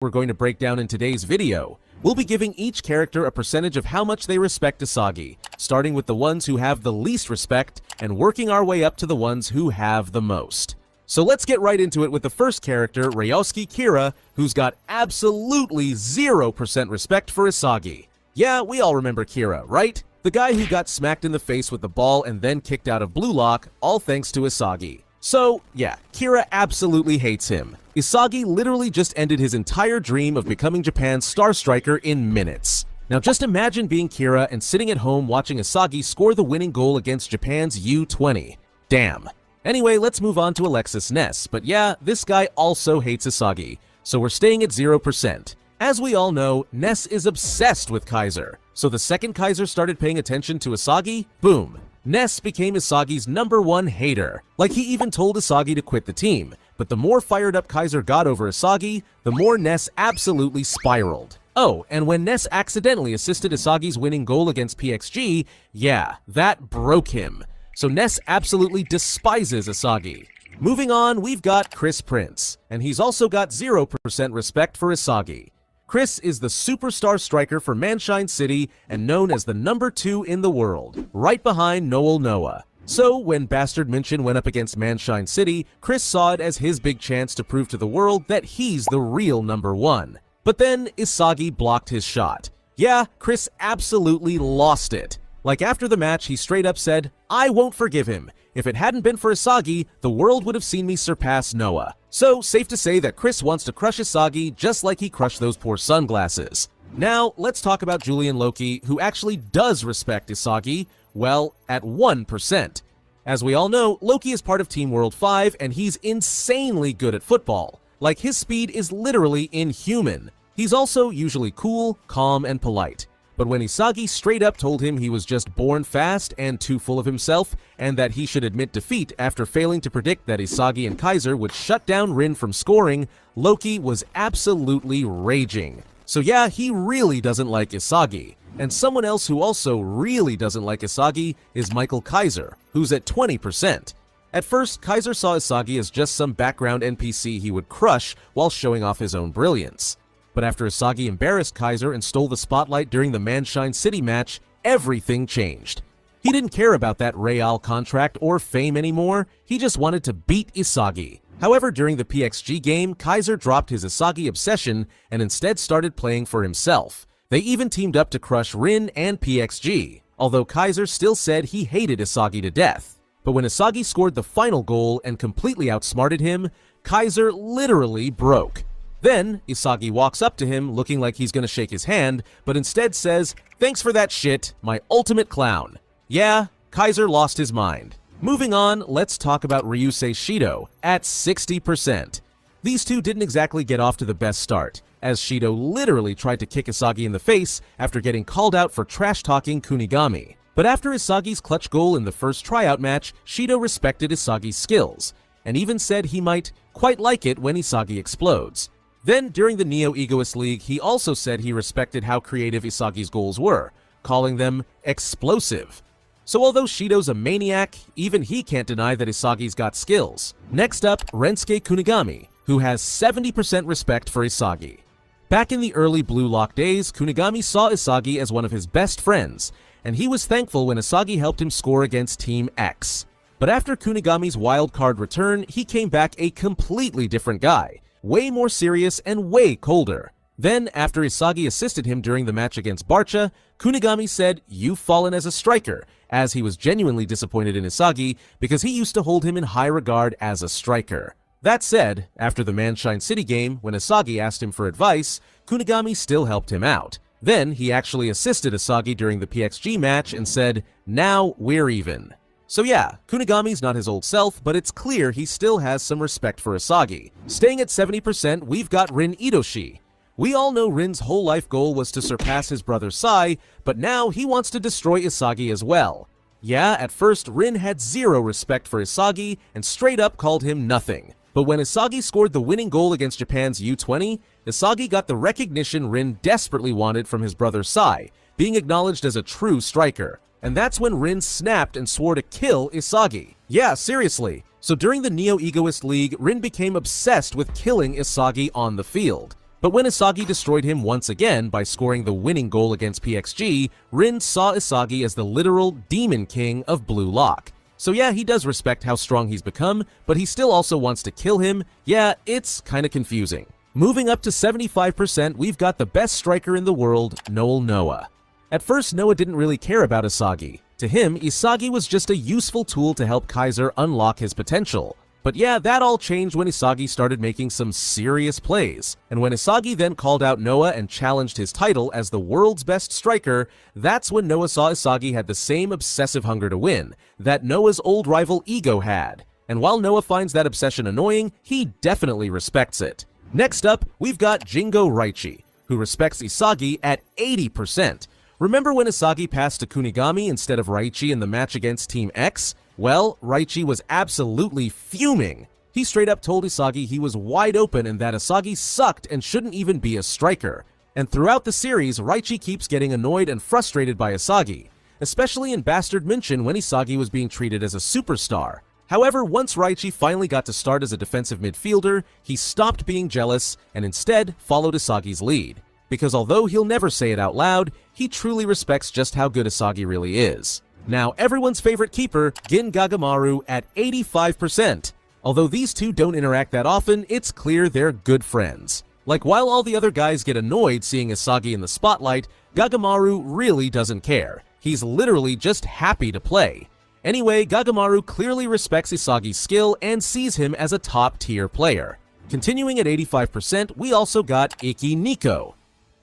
we're going to break down in today's video. We'll be giving each character a percentage of how much they respect Isagi, starting with the ones who have the least respect and working our way up to the ones who have the most. So let's get right into it with the first character, Ryosuke Kira, who's got absolutely 0% respect for Isagi. Yeah, we all remember Kira, right? The guy who got smacked in the face with the ball and then kicked out of Blue Lock, all thanks to Isagi. So, yeah, Kira absolutely hates him. Isagi literally just ended his entire dream of becoming Japan's star striker in minutes. Now just imagine being Kira and sitting at home watching Isagi score the winning goal against Japan's U20. Damn. Anyway, let's move on to Alexis Ness, but yeah, this guy also hates Isagi, so we're staying at 0%. As we all know, Ness is obsessed with Kaiser, so the second Kaiser started paying attention to Isagi, boom. Ness became Isagi's #1 hater. Like, he even told Isagi to quit the team, but the more fired up Kaiser got over Isagi, the more Ness absolutely spiraled. Oh, and when Ness accidentally assisted Isagi's winning goal against PXG, yeah, that broke him. So Ness absolutely despises Isagi. Moving on, we've got Chris Prince, and he's also got 0% respect for Isagi. Chris is the superstar striker for Manshine City and known as the #2 in the world, right behind Noel Noah. So when Bastard Minchin went up against Manshine City, Chris saw it as his big chance to prove to the world that he's the real #1. But then Isagi blocked his shot. Yeah, Chris absolutely lost it. Like, after the match, he straight up said, "I won't forgive him. If it hadn't been for Isagi, the world would have seen me surpass Noah." So, safe to say that Chris wants to crush Isagi just like he crushed those poor sunglasses. Now, let's talk about Julian Loki, who actually does respect Isagi, well, at 1%. As we all know, Loki is part of Team World 5, and he's insanely good at football. Like, his speed is literally inhuman. He's also usually cool, calm, and polite. But when Isagi straight up told him he was just born fast and too full of himself, and that he should admit defeat after failing to predict that Isagi and Kaiser would shut down Rin from scoring, Loki was absolutely raging. So yeah, he really doesn't like Isagi. And someone else who also really doesn't like Isagi is Michael Kaiser, who's at 20%. At first, Kaiser saw Isagi as just some background NPC he would crush while showing off his own brilliance. But after Isagi embarrassed Kaiser and stole the spotlight during the Manshine City match, everything changed. He didn't care about that Real contract or fame anymore, he just wanted to beat Isagi. However, during the PXG game, Kaiser dropped his Isagi obsession and instead started playing for himself. They even teamed up to crush Rin and PXG, although Kaiser still said he hated Isagi to death. But when Isagi scored the final goal and completely outsmarted him, Kaiser literally broke. Then, Isagi walks up to him looking like he's gonna shake his hand, but instead says, "Thanks for that shit, my ultimate clown." Yeah, Kaiser lost his mind. Moving on, let's talk about Ryusei Shido at 60%. These two didn't exactly get off to the best start, as Shido literally tried to kick Isagi in the face after getting called out for trash-talking Kunigami. But after Isagi's clutch goal in the first tryout match, Shido respected Isagi's skills, and even said he might quite like it when Isagi explodes. Then, during the Neo Egoist League, he also said he respected how creative Isagi's goals were, calling them explosive. So although Shido's a maniac, even he can't deny that Isagi's got skills. Next up, Rensuke Kunigami, who has 70% respect for Isagi. Back in the early Blue Lock days, Kunigami saw Isagi as one of his best friends, and he was thankful when Isagi helped him score against Team X. But after Kunigami's wildcard return, he came back a completely different guy. Way more serious and way colder. Then, after Isagi assisted him during the match against Barcha, Kunigami said, "You've fallen as a striker," as he was genuinely disappointed in Isagi because he used to hold him in high regard as a striker. That said, after the Manshine City game, when Isagi asked him for advice, Kunigami still helped him out. Then, he actually assisted Isagi during the PXG match and said, "Now we're even." So yeah, Kunigami's not his old self, but it's clear he still has some respect for Isagi. Staying at 70%, we've got Rin Itoshi. We all know Rin's whole life goal was to surpass his brother Sai, but now he wants to destroy Isagi as well. Yeah, at first, Rin had 0 respect for Isagi and straight up called him nothing. But when Isagi scored the winning goal against Japan's U20, Isagi got the recognition Rin desperately wanted from his brother Sai, being acknowledged as a true striker. And that's when Rin snapped and swore to kill Isagi. Yeah, seriously. So during the Neo Egoist League, Rin became obsessed with killing Isagi on the field. But when Isagi destroyed him once again by scoring the winning goal against PXG, Rin saw Isagi as the literal Demon King of Blue Lock. So yeah, he does respect how strong he's become, but he still also wants to kill him. Yeah, it's kinda confusing. Moving up to 75%, we've got the best striker in the world, Noah. At first, Noah didn't really care about Isagi. To him, Isagi was just a useful tool to help Kaiser unlock his potential. But yeah, that all changed when Isagi started making some serious plays. And when Isagi then called out Noah and challenged his title as the world's best striker, that's when Noah saw Isagi had the same obsessive hunger to win that Noah's old rival Ego had. And while Noah finds that obsession annoying, he definitely respects it. Next up, we've got Jingo Raichi, who respects Isagi at 80%. Remember when Isagi passed to Kunigami instead of Raichi in the match against Team X? Well, Raichi was absolutely fuming. He straight up told Isagi he was wide open and that Isagi sucked and shouldn't even be a striker. And throughout the series, Raichi keeps getting annoyed and frustrated by Isagi, especially in Bastard München when Isagi was being treated as a superstar. However, once Raichi finally got to start as a defensive midfielder, he stopped being jealous and instead followed Isagi's lead. Because although he'll never say it out loud, he truly respects just how good Isagi really is. Now, everyone's favorite keeper, Gin Gagamaru at 85%. Although these two don't interact that often, it's clear they're good friends. Like, while all the other guys get annoyed seeing Isagi in the spotlight, Gagamaru really doesn't care. He's literally just happy to play. Anyway, Gagamaru clearly respects Isagi's skill and sees him as a top-tier player. Continuing at 85%, we also got Iki Nico.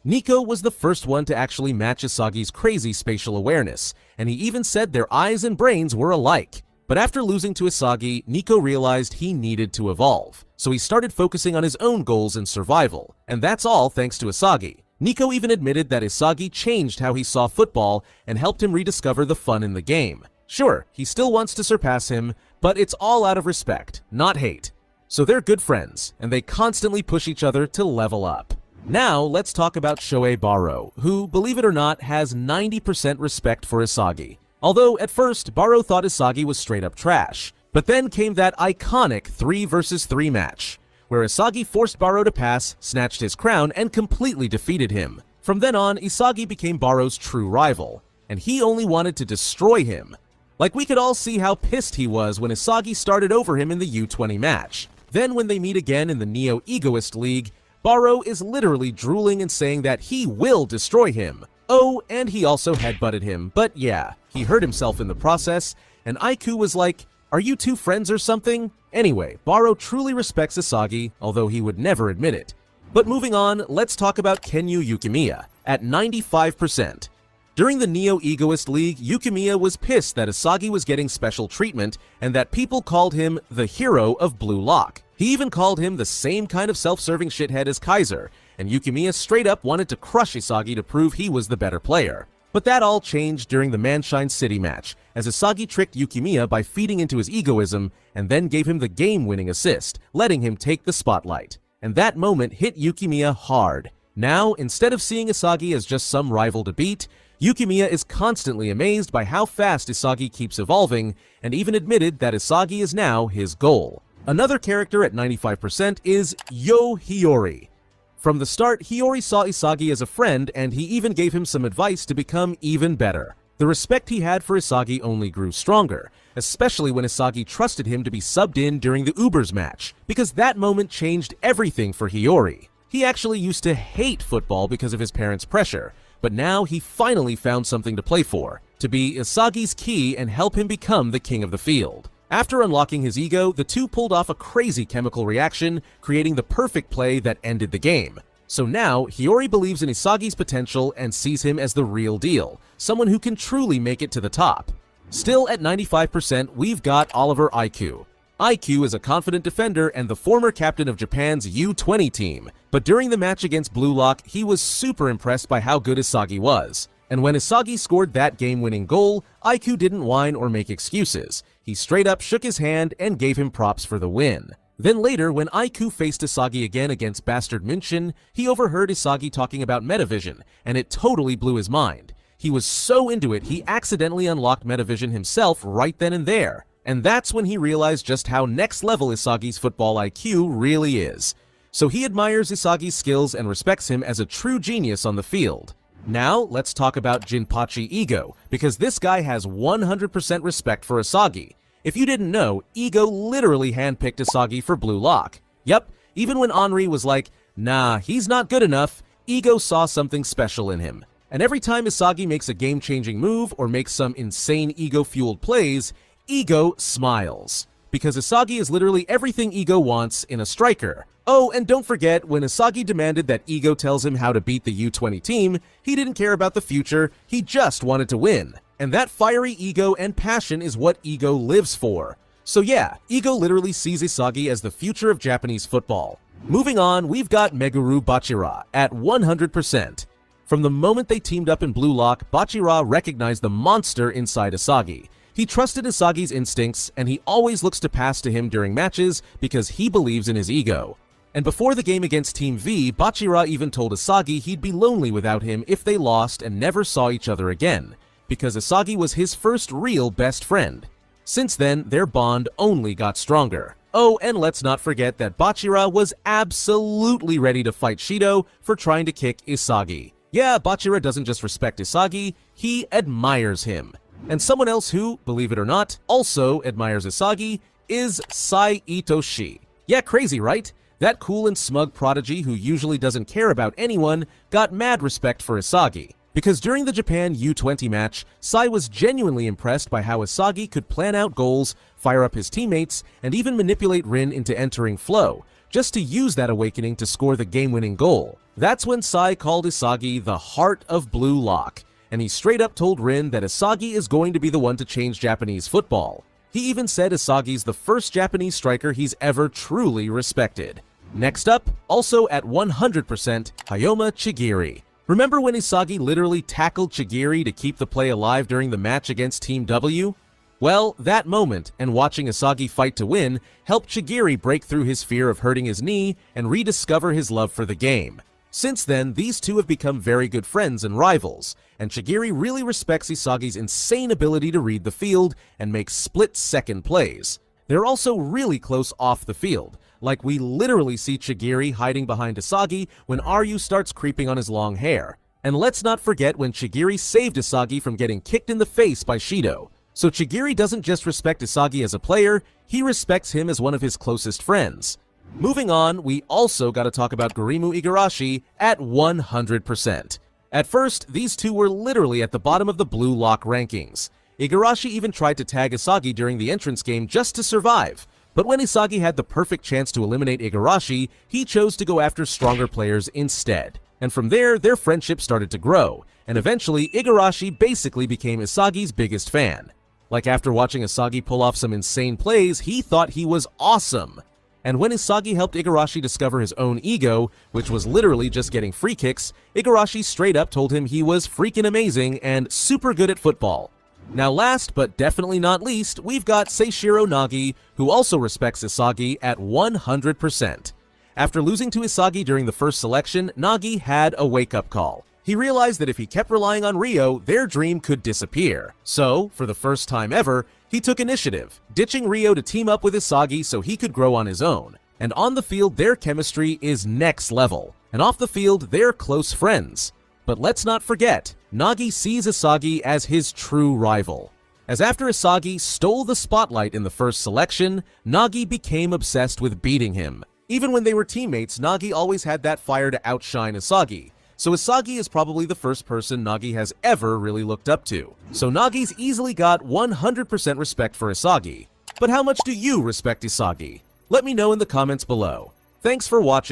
Nico was the first one to actually match Isagi's crazy spatial awareness, and he even said their eyes and brains were alike. But after losing to Isagi, Nico realized he needed to evolve, so he started focusing on his own goals and survival, and that's all thanks to Isagi. Nico even admitted that Isagi changed how he saw football and helped him rediscover the fun in the game. Sure, he still wants to surpass him, but it's all out of respect, not hate. So they're good friends, and they constantly push each other to level up. Now, let's talk about Shohei Baro, who, believe it or not, has 90% respect for Isagi. Although, at first, Baro thought Isagi was straight up trash. But then came that iconic 3 vs 3 match, where Isagi forced Baro to pass, snatched his crown, and completely defeated him. From then on, Isagi became Baro's true rival, and he only wanted to destroy him. Like, we could all see how pissed he was when Isagi started over him in the U20 match. Then when they meet again in the Neo Egoist League, Baro is literally drooling and saying that he will destroy him. Oh, and he also headbutted him, but yeah, he hurt himself in the process, and Aiku was like, "Are you two friends or something?" Anyway, Baro truly respects Isagi, although he would never admit it. But moving on, let's talk about Kenyu Yukimiya, at 95%. During the Neo Egoist League, Yukimiya was pissed that Isagi was getting special treatment, and that people called him the hero of Blue Lock. He even called him the same kind of self-serving shithead as Kaiser, and Yukimiya straight up wanted to crush Isagi to prove he was the better player. But that all changed during the Manshine City match, as Isagi tricked Yukimiya by feeding into his egoism, and then gave him the game-winning assist, letting him take the spotlight. And that moment hit Yukimiya hard. Now, instead of seeing Isagi as just some rival to beat, Yukimiya is constantly amazed by how fast Isagi keeps evolving, and even admitted that Isagi is now his goal. Another character at 95% is Hiyori. From the start, Hiyori saw Isagi as a friend, and he even gave him some advice to become even better. The respect he had for Isagi only grew stronger, especially when Isagi trusted him to be subbed in during the Ubers match, because that moment changed everything for Hiyori. He actually used to hate football because of his parents' pressure, but now he finally found something to play for, to be Isagi's key and help him become the king of the field. After unlocking his ego, the two pulled off a crazy chemical reaction, creating the perfect play that ended the game. So now, Hiyori believes in Isagi's potential and sees him as the real deal, someone who can truly make it to the top. Still at 95%, we've got Oliver Aiku. Aiku is a confident defender and the former captain of Japan's U20 team, but during the match against Blue Lock, he was super impressed by how good Isagi was. And when Isagi scored that game-winning goal, Aiku didn't whine or make excuses. He straight up shook his hand and gave him props for the win. Then later, when Aiku faced Isagi again against Bastard München, he overheard Isagi talking about Metavision, and it totally blew his mind. He was so into it, he accidentally unlocked Metavision himself right then and there. And that's when he realized just how next level Isagi's football IQ really is. so he admires Isagi's skills and respects him as a true genius on the field. Now, let's talk about Jinpachi Ego, because this guy has 100% respect for Isagi. If you didn't know, Ego literally handpicked Isagi for Blue Lock. Yep, even when Henri was like, nah, he's not good enough, Ego saw something special in him. And every time Isagi makes a game-changing move or makes some insane ego-fueled plays, Ego smiles. Because Isagi is literally everything Ego wants in a striker. Oh, and don't forget, when Isagi demanded that Ego tells him how to beat the U20 team, he didn't care about the future, he just wanted to win. And that fiery ego and passion is what Ego lives for. So yeah, Ego literally sees Isagi as the future of Japanese football. Moving on, we've got Meguru Bachira at 100%. From the moment they teamed up in Blue Lock, Bachira recognized the monster inside Isagi. He trusted Isagi's instincts, and he always looks to pass to him during matches because he believes in his ego. And before the game against Team V, Bachira even told Isagi he'd be lonely without him if they lost and never saw each other again, because Isagi was his first real best friend. Since then, their bond only got stronger. Oh, and let's not forget that Bachira was absolutely ready to fight Shido for trying to kick Isagi. Yeah, Bachira doesn't just respect Isagi, he admires him. And someone else who, believe it or not, also admires Isagi is Sai Itoshi. Yeah, crazy, right? That cool and smug prodigy who usually doesn't care about anyone got mad respect for Isagi. Because during the Japan U20 match, Sai was genuinely impressed by how Isagi could plan out goals, fire up his teammates, and even manipulate Rin into entering flow, just to use that awakening to score the game-winning goal. That's when Sai called Isagi the heart of Blue Lock, and he straight up told Rin that Isagi is going to be the one to change Japanese football. He even said Isagi's the first Japanese striker he's ever truly respected. Next up, also at 100%, Hayoma Chigiri. Remember when Isagi literally tackled Chigiri to keep the play alive during the match against Team W? Well, that moment, and watching Isagi fight to win, helped Chigiri break through his fear of hurting his knee and rediscover his love for the game. Since then, these two have become very good friends and rivals, and Chigiri really respects Isagi's insane ability to read the field and make split-second plays. They're also really close off the field, like we literally see Chigiri hiding behind Isagi when Ryu starts creeping on his long hair. And let's not forget when Chigiri saved Isagi from getting kicked in the face by Shido. So Chigiri doesn't just respect Isagi as a player, he respects him as one of his closest friends. Moving on, we also gotta talk about Gurimu Igarashi at 100%. At first, these two were literally at the bottom of the Blue Lock rankings. Igarashi even tried to tag Isagi during the entrance game just to survive. But when Isagi had the perfect chance to eliminate Igarashi, he chose to go after stronger players instead. And from there, their friendship started to grow, and eventually Igarashi basically became Isagi's biggest fan. Like after watching Isagi pull off some insane plays, he thought he was awesome. And when Isagi helped Igarashi discover his own ego, which was literally just getting free kicks, Igarashi straight up told him he was freaking amazing and super good at football. Now last but definitely not least, we've got Seishiro Nagi, who also respects Isagi at 100%. After losing to Isagi during the first selection, Nagi had a wake-up call. He realized that if he kept relying on Ryo, their dream could disappear. So, for the first time ever, he took initiative, ditching Ryo to team up with Isagi so he could grow on his own. And on the field, their chemistry is next level. And off the field, they're close friends. But let's not forget, Nagi sees Isagi as his true rival. As after Isagi stole the spotlight in the first selection, Nagi became obsessed with beating him. Even when they were teammates, Nagi always had that fire to outshine Isagi. So Isagi is probably the first person Nagi has ever really looked up to. So Nagi's easily got 100% respect for Isagi. But how much do you respect Isagi? Let me know in the comments below. Thanks for watching.